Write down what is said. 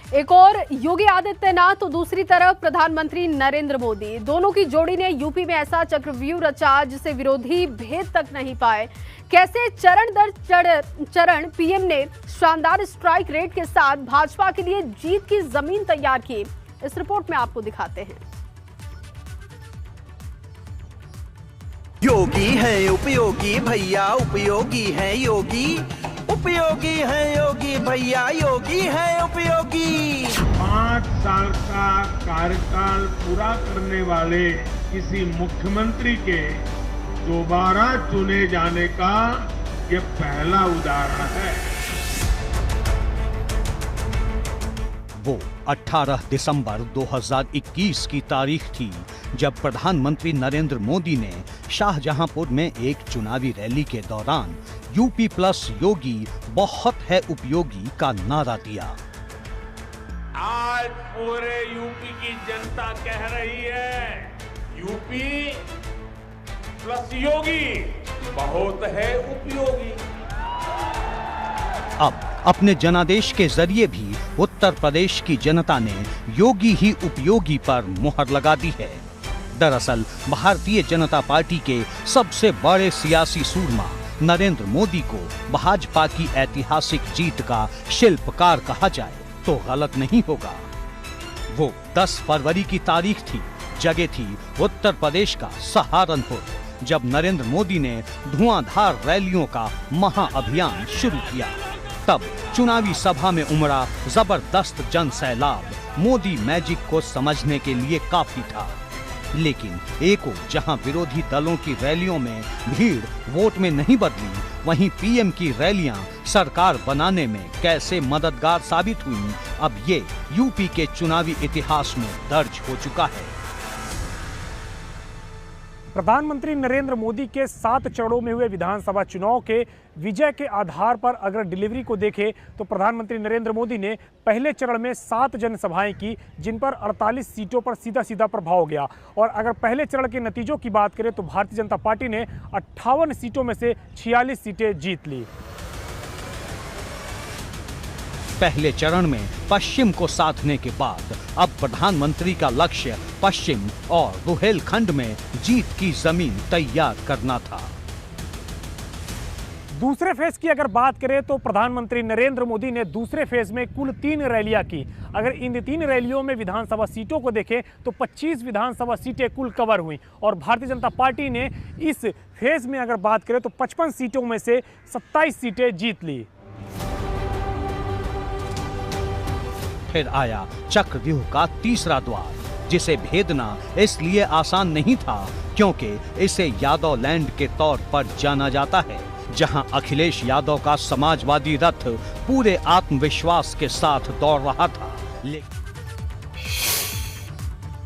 एक और योगी आदित्यनाथ तो दूसरी तरफ प्रधानमंत्री नरेंद्र मोदी, दोनों की जोड़ी ने यूपी में ऐसा चक्रव्यूह रचा जिसे विरोधी भेद तक नहीं पाए। कैसे चरण दर चरण पीएम ने शानदार स्ट्राइक रेट के साथ भाजपा के लिए जीत की जमीन तैयार की, इस रिपोर्ट में आपको दिखाते हैं। योगी है उपयोगी भैया, उपयोगी है योगी, उपयोगी है योगी भैया, योगी है उपयोगी। 5 साल का कार्यकाल पूरा करने वाले किसी मुख्यमंत्री के दोबारा चुने जाने का ये पहला उदाहरण है। वो 18 दिसंबर 2021 की तारीख थी जब प्रधानमंत्री नरेंद्र मोदी ने शाहजहांपुर में एक चुनावी रैली के दौरान यूपी प्लस योगी बहुत है उपयोगी का नारा दिया। आज पूरे यूपी की जनता कह रही है, यूपी प्लस योगी बहुत है उपयोगी। अब अपने जनादेश के जरिए भी उत्तर प्रदेश की जनता ने योगी ही उपयोगी पर मुहर लगा दी है। दरअसल भारतीय जनता पार्टी के सबसे बड़े सियासी सूरमा नरेंद्र मोदी को भाजपा की ऐतिहासिक जीत का शिल्पकार कहा जाए तो गलत नहीं होगा। वो 10 फरवरी की तारीख थी, जगह थी उत्तर प्रदेश का सहारनपुर, जब नरेंद्र मोदी ने धुआंधार रैलियों का महाअभियान शुरू किया। तब चुनावी सभा में उमड़ा जबरदस्त जन सैलाब मोदी मैजिक को समझने के लिए काफी था। लेकिन एक ओर जहां विरोधी दलों की रैलियों में भीड़ वोट में नहीं बदली, वहीं पीएम की रैलियां सरकार बनाने में कैसे मददगार साबित हुई, अब ये यूपी के चुनावी इतिहास में दर्ज हो चुका है। प्रधानमंत्री नरेंद्र मोदी के 7 चरणों में हुए विधानसभा चुनाव के विजय के आधार पर अगर डिलीवरी को देखें तो प्रधानमंत्री नरेंद्र मोदी ने पहले चरण में 7 जनसभाएं की, जिन पर 48 सीटों पर सीधा सीधा प्रभाव हो गया। और अगर पहले चरण के नतीजों की बात करें तो भारतीय जनता पार्टी ने 58 सीटों में से 46 सीटें जीत ली। पहले चरण में पश्चिम को साधने के बाद अब प्रधानमंत्री का लक्ष्य पश्चिम और बुंदेलखंड में जीत की जमीन तैयार करना था। दूसरे फेज की अगर बात करें तो प्रधानमंत्री नरेंद्र मोदी ने दूसरे फेज में कुल 3 रैलियां की। अगर इन 3 रैलियों में विधानसभा सीटों को देखें तो 25 विधानसभा सीटें कुल कवर हुई और भारतीय जनता पार्टी ने इस फेज में अगर बात करें तो 55 सीटों में से 27 सीटें जीत ली। फिर आया चक्रव्यूह का तीसरा द्वार, जिसे भेदना इसलिए आसान नहीं था क्योंकि इसे यादव लैंड के तौर पर जाना जाता है, जहां अखिलेश यादव का समाजवादी रथ पूरे आत्मविश्वास के साथ दौड़ रहा था।